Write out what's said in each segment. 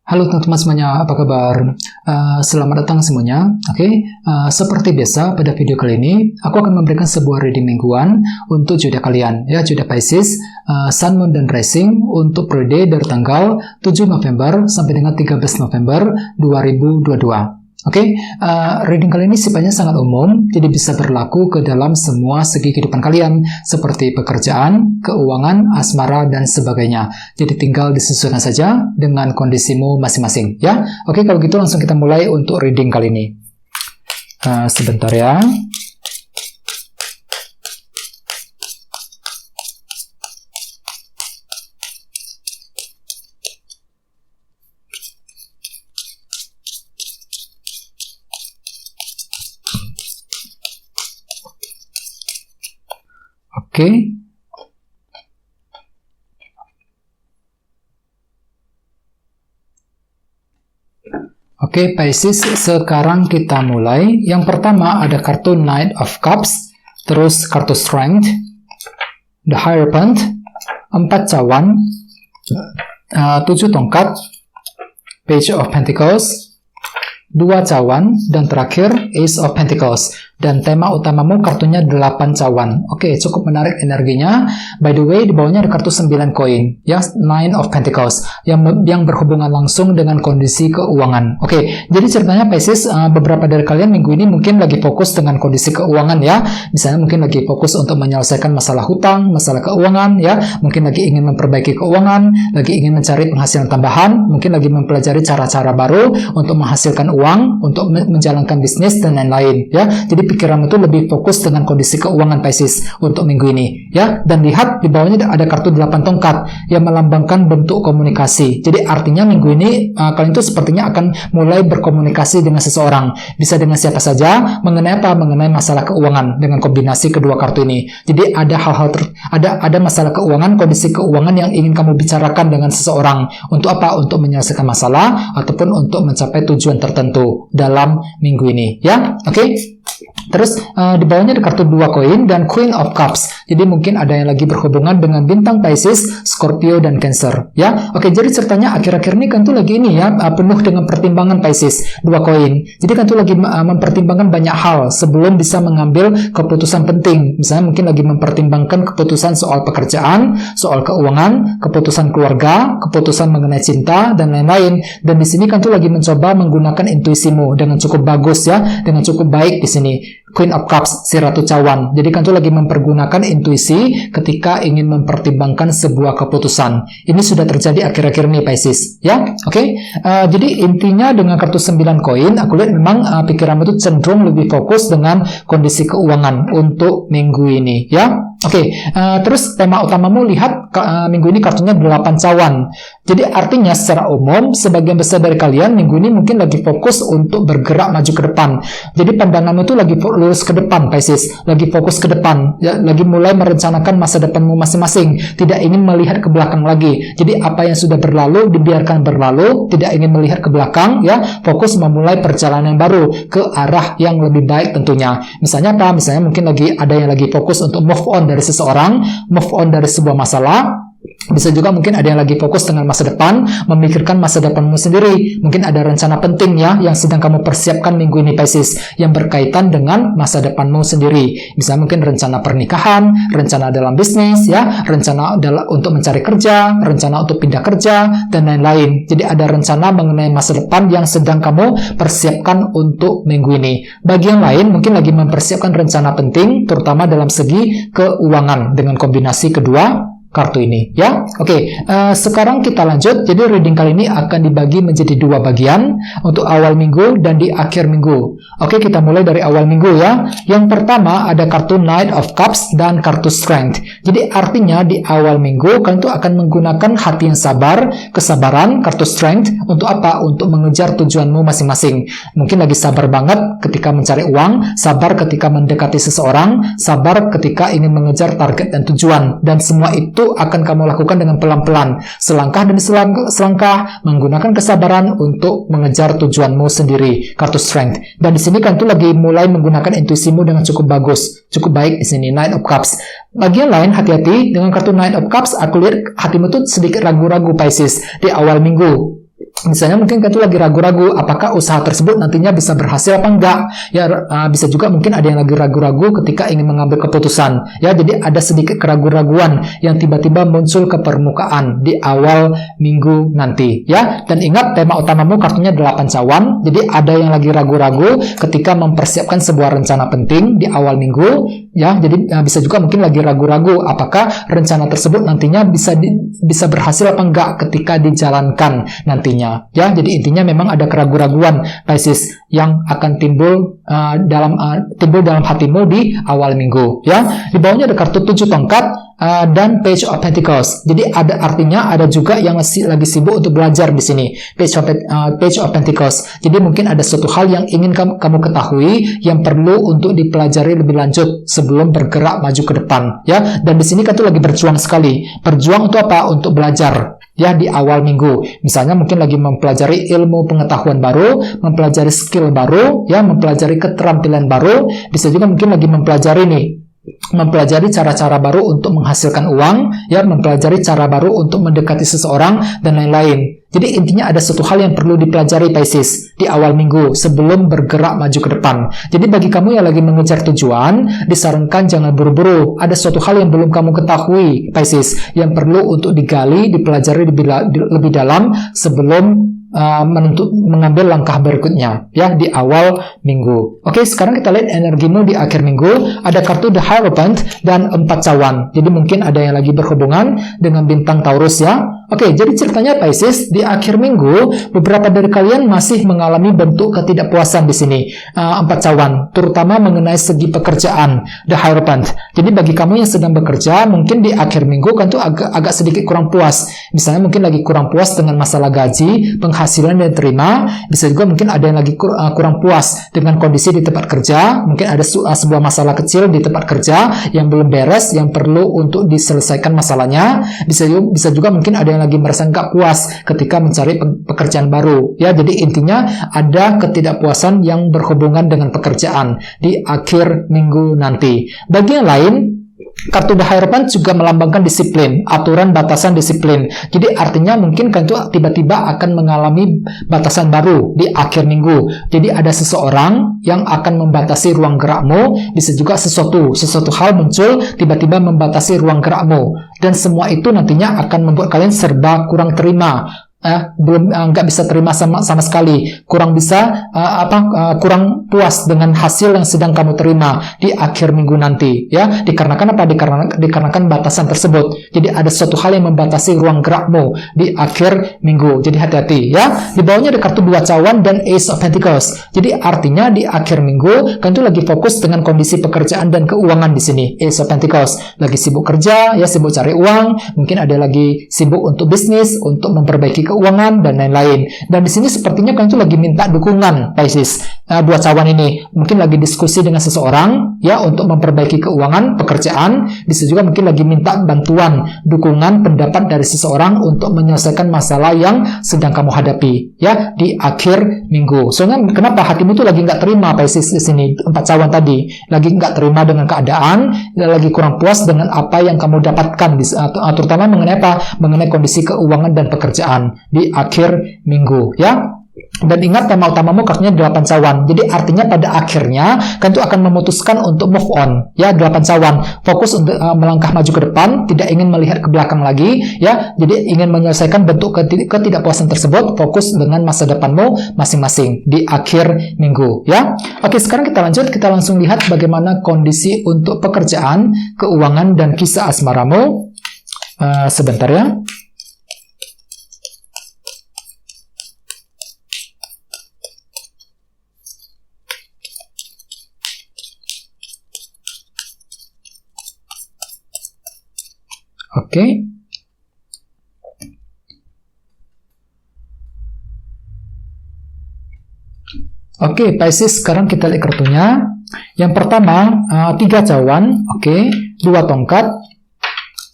Halo teman-teman semuanya, apa kabar? Selamat datang semuanya. Seperti biasa pada video kali ini, aku akan memberikan sebuah reading mingguan untuk zodiak kalian, ya, zodiak Pisces, Sun, Moon, dan Rising untuk periode dari tanggal 7 November sampai dengan 13 November 2022. Reading kali ini sifatnya sangat umum, jadi bisa berlaku ke dalam semua segi kehidupan kalian, seperti pekerjaan, keuangan, asmara, dan sebagainya. Jadi tinggal disesuaikan saja dengan kondisimu masing-masing, ya. Kalau gitu langsung kita mulai untuk reading kali ini. Sebentar ya. Oke, Pisces, sekarang kita mulai. Yang pertama ada kartu Knight of Cups, terus kartu Strength, The Hierophant, 4 cawan, 7 tongkat, Page of Pentacles, 2 cawan, dan terakhir Ace of Pentacles. Dan tema utamamu kartunya 8 cawan. Cukup menarik energinya. By the way, di bawahnya ada kartu 9 koin, ya, Nine of Pentacles, yang berhubungan langsung dengan kondisi keuangan. Jadi ceritanya Pisces, beberapa dari kalian minggu ini mungkin lagi fokus dengan kondisi keuangan, ya. Misalnya mungkin lagi fokus untuk menyelesaikan masalah hutang, masalah keuangan, ya. Mungkin lagi ingin memperbaiki keuangan, lagi ingin mencari penghasilan tambahan, mungkin lagi mempelajari cara-cara baru untuk menghasilkan uang, untuk menjalankan bisnis dan lain-lain, ya. Jadi pikiran itu lebih fokus dengan kondisi keuangan Pisces untuk minggu ini, ya. Dan lihat di bawahnya ada kartu 8 tongkat yang melambangkan bentuk komunikasi. Jadi artinya minggu ini kalian itu sepertinya akan mulai berkomunikasi dengan seseorang, bisa dengan siapa saja, mengenai apa? Mengenai masalah keuangan dengan kombinasi kedua kartu ini. Jadi ada hal-hal ada masalah keuangan, kondisi keuangan yang ingin kamu bicarakan dengan seseorang. Untuk apa? Untuk menyelesaikan masalah ataupun untuk mencapai tujuan tertentu dalam minggu ini, ya. Terus di bawahnya ada kartu 2 koin dan Queen of Cups. Jadi mungkin ada yang lagi berhubungan dengan bintang Pisces, Scorpio, dan Cancer, ya. Jadi ceritanya akhir-akhir ini kan tuh lagi ini ya, penuh dengan pertimbangan Pisces, 2 koin. Jadi kan tuh lagi mempertimbangkan banyak hal sebelum bisa mengambil keputusan penting. Misalnya mungkin lagi mempertimbangkan keputusan soal pekerjaan, soal keuangan, keputusan keluarga, keputusan mengenai cinta, dan lain-lain. Dan di sini kan tuh lagi mencoba menggunakan intuisimu dengan cukup bagus, ya, dengan cukup baik di sini. Queen of Cups, si Ratu Cawan. Jadi kan tuh lagi mempergunakan intuisi ketika ingin mempertimbangkan sebuah keputusan. Ini sudah terjadi akhir-akhir ini Pisces, ya. Jadi intinya dengan kartu 9 koin, aku lihat memang pikiranmu itu cenderung lebih fokus dengan kondisi keuangan untuk minggu ini, ya. Terus tema utamamu lihat minggu ini kartunya 8 cawan. Jadi artinya secara umum sebagian besar dari kalian minggu ini mungkin lagi fokus untuk bergerak maju ke depan. Jadi pandanganmu itu lagi lurus ke depan Pisces, lagi fokus ke depan, ya, lagi mulai merencanakan masa depanmu masing-masing, tidak ingin melihat ke belakang lagi. Jadi apa yang sudah berlalu dibiarkan berlalu, tidak ingin melihat ke belakang, ya, fokus memulai perjalanan baru ke arah yang lebih baik tentunya. Misalnya apa? Misalnya mungkin ada yang lagi fokus untuk move on dari seseorang, move on dari sebuah masalah. Bisa juga mungkin ada yang lagi fokus dengan masa depan, memikirkan masa depanmu sendiri. Mungkin ada rencana penting, ya, yang sedang kamu persiapkan minggu ini Pisces, yang berkaitan dengan masa depanmu sendiri. Misalnya mungkin rencana pernikahan, rencana dalam bisnis, ya, rencana untuk mencari kerja, rencana untuk pindah kerja, dan lain-lain. Jadi ada rencana mengenai masa depan yang sedang kamu persiapkan untuk minggu ini. Bagi yang lain mungkin lagi mempersiapkan rencana penting, terutama dalam segi keuangan dengan kombinasi kedua kartu ini, ya. Sekarang kita lanjut. Jadi reading kali ini akan dibagi menjadi 2 bagian, untuk awal minggu dan di akhir minggu. Kita mulai dari awal minggu, ya. Yang pertama ada kartu Knight of Cups dan kartu Strength. Jadi artinya di awal minggu kalian tuh akan menggunakan hati yang sabar, kesabaran, kartu Strength untuk apa? Untuk mengejar tujuanmu masing-masing. Mungkin lagi sabar banget ketika mencari uang, sabar ketika mendekati seseorang, sabar ketika ingin mengejar target dan tujuan, dan semua itu akan kamu lakukan dengan pelan-pelan, selangkah demi selangkah, menggunakan kesabaran untuk mengejar tujuanmu sendiri. Kartu Strength. Dan di sini kan tuh lagi mulai menggunakan intuisimu dengan cukup bagus, cukup baik di sini. Knight of Cups. Bagi yang lain, hati-hati dengan kartu Knight of Cups. Aku lihat hatimu tuh sedikit ragu-ragu Pisces di awal minggu. Misalnya mungkin kan itu lagi ragu-ragu apakah usaha tersebut nantinya bisa berhasil apa enggak. Ya, bisa juga mungkin ada yang lagi ragu-ragu ketika ingin mengambil keputusan. Ya, jadi ada sedikit keraguan-raguan yang tiba-tiba muncul ke permukaan di awal minggu nanti. Ya, dan ingat tema utamamu kartunya 8 cawan. Jadi ada yang lagi ragu-ragu ketika mempersiapkan sebuah rencana penting di awal minggu. Ya, jadi bisa juga mungkin lagi ragu-ragu apakah rencana tersebut nantinya bisa berhasil apa enggak ketika dijalankan nantinya. Ya, jadi intinya memang ada keraguan-raguan Pisces yang akan timbul dalam hatimu di awal minggu. Ya, di bawahnya ada kartu 7 tongkat dan Page of Pentacles. Jadi artinya ada juga yang lagi sibuk untuk belajar di sini. Page of Pentacles. Jadi mungkin ada suatu hal yang ingin kamu ketahui yang perlu untuk dipelajari lebih lanjut sebelum bergerak maju ke depan. Ya, dan di sini kan tuh lagi berjuang sekali. Berjuang untuk apa? Untuk belajar. Ya, di awal minggu. Misalnya mungkin lagi mempelajari ilmu pengetahuan baru, mempelajari skill baru, ya, mempelajari keterampilan baru, bisa juga mungkin lagi mempelajari cara-cara baru untuk menghasilkan uang, ya, mempelajari cara baru untuk mendekati seseorang, dan lain-lain. Jadi intinya ada suatu hal yang perlu dipelajari Pisces di awal minggu sebelum bergerak maju ke depan. Jadi bagi kamu yang lagi mengejar tujuan, disarankan jangan buru-buru. Ada suatu hal yang belum kamu ketahui Pisces yang perlu untuk digali, dipelajari lebih dalam sebelum mengambil langkah berikutnya, ya, di awal minggu. Oke, sekarang kita lihat energimu di akhir minggu. Ada kartu The Hierophant dan 4 cawan. Jadi mungkin ada yang lagi berhubungan dengan bintang Taurus, ya. Oke, jadi ceritanya Pisces di akhir minggu beberapa dari kalian masih mengalami bentuk ketidakpuasan di sini. 4 cawan, terutama mengenai segi pekerjaan, The Hierophant. Jadi bagi kamu yang sedang bekerja, mungkin di akhir minggu kan tuh agak sedikit kurang puas. Misalnya mungkin lagi kurang puas dengan masalah gaji, penghasilan yang diterima. Bisa juga mungkin ada yang lagi kurang puas dengan kondisi di tempat kerja. Mungkin ada sebuah masalah kecil di tempat kerja yang belum beres, yang perlu untuk diselesaikan masalahnya. Bisa juga mungkin ada yang lagi merasa nggak puas ketika mencari pekerjaan baru. Ya, jadi intinya ada ketidakpuasan yang berhubungan dengan pekerjaan di akhir minggu nanti. Bagi yang lain, kartu The Hierophant juga melambangkan disiplin, aturan, batasan, disiplin. Jadi artinya mungkin kan itu tiba-tiba akan mengalami batasan baru di akhir minggu. Jadi ada seseorang yang akan membatasi ruang gerakmu, bisa juga sesuatu hal muncul tiba-tiba membatasi ruang gerakmu. Dan semua itu nantinya akan membuat kalian serba kurang terima. Nggak bisa terima sama sekali, kurang kurang puas dengan hasil yang sedang kamu terima di akhir minggu nanti, ya, dikarenakan apa? Dikarenakan batasan tersebut. Jadi ada suatu hal yang membatasi ruang gerakmu di akhir minggu. Jadi hati-hati, ya. Di bawahnya ada kartu 2 cawan dan Ace of Pentacles. Jadi artinya di akhir minggu kan itu lagi fokus dengan kondisi pekerjaan dan keuangan di sini. Ace of Pentacles lagi sibuk kerja, ya, sibuk cari uang, mungkin ada lagi sibuk untuk bisnis, untuk memperbaiki keuangan dan lain-lain. Dan di sini sepertinya kan itu lagi minta dukungan Pisces. 2 cawan ini mungkin lagi diskusi dengan seseorang, ya, untuk memperbaiki keuangan, pekerjaan. Bisa juga mungkin lagi minta bantuan, dukungan, pendapat dari seseorang untuk menyelesaikan masalah yang sedang kamu hadapi, ya, di akhir minggu. Soalnya kenapa hatimu tuh lagi nggak terima Pisces di sini, 4 cawan tadi, lagi nggak terima dengan keadaan, lagi kurang puas dengan apa yang kamu dapatkan, terutama mengenai apa? Mengenai kondisi keuangan dan pekerjaan di akhir minggu, ya. Dan ingat tema utamamu kartunya 8 cawan. Jadi artinya pada akhirnya kan itu akan memutuskan untuk move on, ya. 8 cawan fokus untuk melangkah maju ke depan, tidak ingin melihat ke belakang lagi, ya. Jadi ingin menyelesaikan bentuk ketidakpuasan tersebut, fokus dengan masa depanmu masing-masing di akhir minggu, ya. Oke, sekarang kita lanjut, kita langsung lihat bagaimana kondisi untuk pekerjaan, keuangan, dan kisah asmaramu. Sebentar, ya. Oke. Oke, Pisces, sekarang kita lihat kartunya. Yang pertama, 3 cawan, oke, 2 tongkat,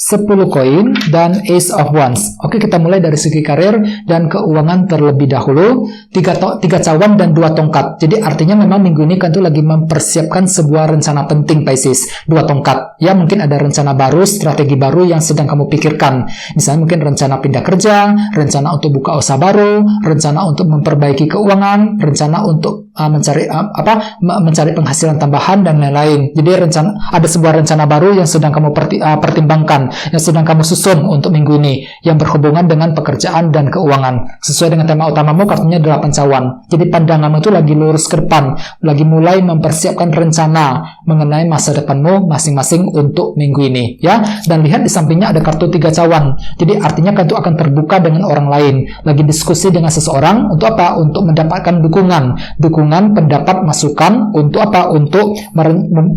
10 koin, dan Ace of Wands. Oke, kita mulai dari segi karir dan keuangan terlebih dahulu. 3 cawan dan 2 tongkat. Jadi artinya memang minggu ini kan tuh lagi mempersiapkan sebuah rencana penting, Pisces. 2 tongkat. Ya, mungkin ada rencana baru, strategi baru yang sedang kamu pikirkan. Misalnya mungkin rencana pindah kerja, rencana untuk buka usaha baru, rencana untuk memperbaiki keuangan, rencana untuk mencari penghasilan tambahan dan lain-lain. Jadi ada sebuah rencana baru yang sedang kamu pertimbangkan, yang sedang kamu susun untuk minggu ini, yang berhubungan dengan pekerjaan dan keuangan. Sesuai dengan tema utamamu, kartunya 8 cawan. Jadi pandanganmu itu lagi lurus ke depan, lagi mulai mempersiapkan rencana mengenai masa depanmu masing-masing untuk minggu ini, ya. Dan lihat di sampingnya ada kartu 3 cawan. Jadi artinya kartu akan terbuka dengan orang lain, lagi diskusi dengan seseorang untuk apa? Untuk mendapatkan dukungan, pendapat, masukan untuk apa? Untuk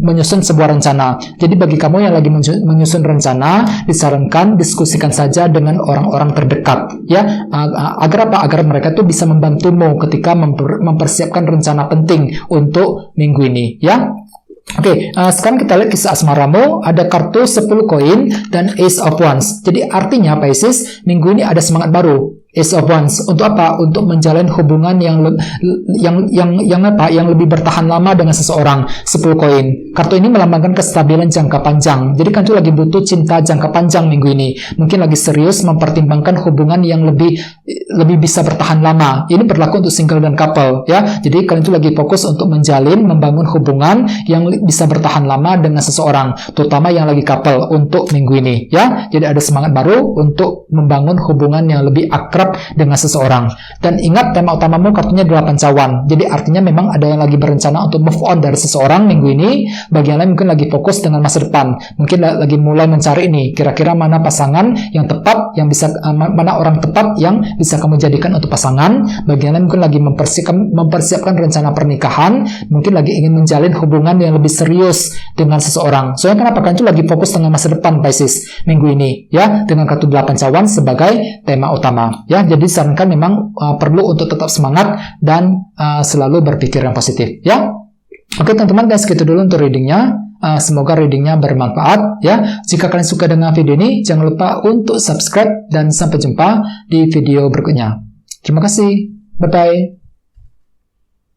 menyusun sebuah rencana. Jadi bagi kamu yang lagi menyusun rencana, disarankan diskusikan saja dengan orang-orang terdekat, ya, agar apa? Agar mereka tuh bisa membantumu ketika mempersiapkan rencana penting untuk minggu ini, ya. Oke, sekarang kita lihat kisah asmaramu. Ada kartu 10 koin dan Ace of Wands. Jadi artinya Pisces, minggu ini ada semangat baru. Ace of Wands untuk apa? Untuk menjalin hubungan yang lebih bertahan lama dengan seseorang. 10 koin. Kartu ini melambangkan kestabilan jangka panjang. Jadi kan tuh lagi butuh cinta jangka panjang minggu ini. Mungkin lagi serius mempertimbangkan hubungan yang lebih bisa bertahan lama. Ini berlaku untuk single dan couple, ya. Jadi kalian tuh lagi fokus untuk membangun hubungan yang bisa bertahan lama dengan seseorang, terutama yang lagi couple untuk minggu ini, ya. Jadi ada semangat baru untuk membangun hubungan yang lebih akrab dengan seseorang. Dan ingat, tema utamamu kartunya 8 cawan. Jadi artinya memang ada yang lagi berencana untuk move on dari seseorang minggu ini. Bagian lain mungkin lagi fokus dengan masa depan. Mungkin lagi mulai mencari ini, kira-kira mana pasangan yang tepat, mana orang tepat yang bisa kamu jadikan untuk pasangan. Bagian lain mungkin lagi mempersiapkan rencana pernikahan. Mungkin lagi ingin menjalin hubungan yang lebih serius dengan seseorang. Soalnya kenapa? Kan itu lagi fokus dengan masa depan, Pisces, minggu ini, ya, dengan kartu 8 cawan sebagai tema utama, ya. Jadi sarankan memang perlu untuk tetap semangat dan selalu berpikir yang positif, ya. Oke teman-teman, guys, gitu dulu untuk readingnya. Semoga readingnya bermanfaat, ya. Jika kalian suka dengan video ini, jangan lupa untuk subscribe dan sampai jumpa di video berikutnya. Terima kasih. Bye-bye.